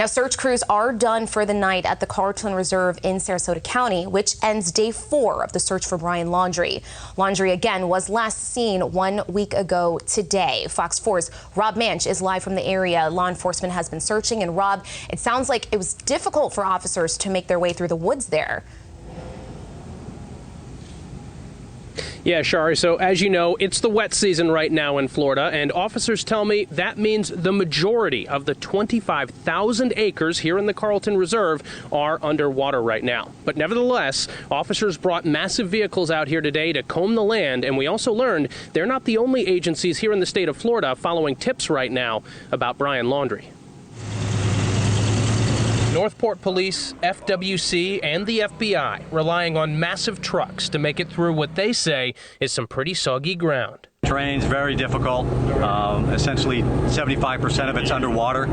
Now, search crews are done for the night at the Carlton Reserve in Sarasota County, which ends day 4 of the search for Brian Laundrie. Laundrie, again, was last seen 1 week ago today. Fox 4's Rob Manch is live from the area. Law enforcement has been searching, and Rob, it sounds like it was difficult for officers to make their way through the woods there. Yeah, Shari, so as you know, it's the wet season right now in Florida, and officers tell me that means the majority of the 25,000 acres here in the Carlton Reserve are underwater right now. But nevertheless, officers brought massive vehicles out here today to comb the land, and we also learned they're not the only agencies here in the state of Florida following tips right now about Brian Laundrie. Northport Police, FWC, and the FBI relying on massive trucks to make it through what they say is some pretty soggy ground. Terrain's very difficult. Essentially 75% of it's underwater,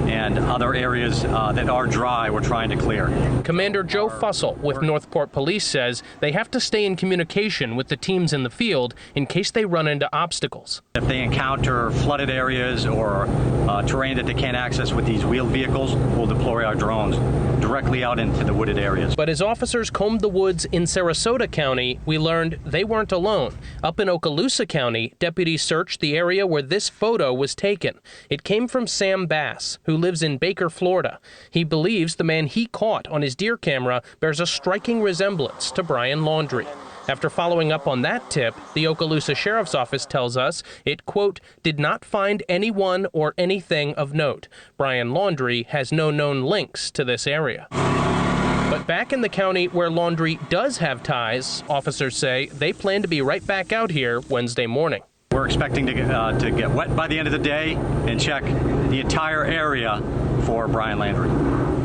and other areas that are dry we're trying to clear. Commander Joe Fussell with Northport Police says they have to stay in communication with the teams in the field in case they run into obstacles. If they encounter flooded areas or terrain that they can't access with these wheeled vehicles, we'll deploy our drones directly out into the wooded areas. But as officers combed the woods in Sarasota County, we learned they weren't alone. Up in Okaloosa County, deputies searched the area where this photo was taken. It came from Sam Bass, who lives in Baker, Florida. He believes the man he caught on his deer camera bears a striking resemblance to Brian Laundrie. After following up on that tip, the Okaloosa Sheriff's Office tells us it, quote, did not find anyone or anything of note. Brian Laundrie has no known links to this area. But back in the county where Laundrie does have ties, officers say they plan to be right back out here Wednesday morning. We're expecting to get wet by the end of the day and check the entire area for Brian Laundrie.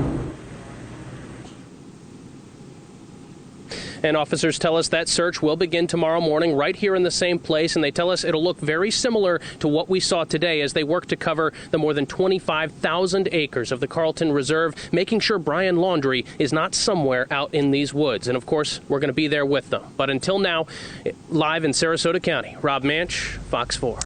And officers tell us that search will begin tomorrow morning right here in the same place, and they tell us it'll look very similar to what we saw today as they work to cover the more than 25,000 acres of the Carlton Reserve, making sure Brian Laundrie is not somewhere out in these woods. And of course, we're going to be there with them. But until now, live in Sarasota County, Rob Manch, Fox 4.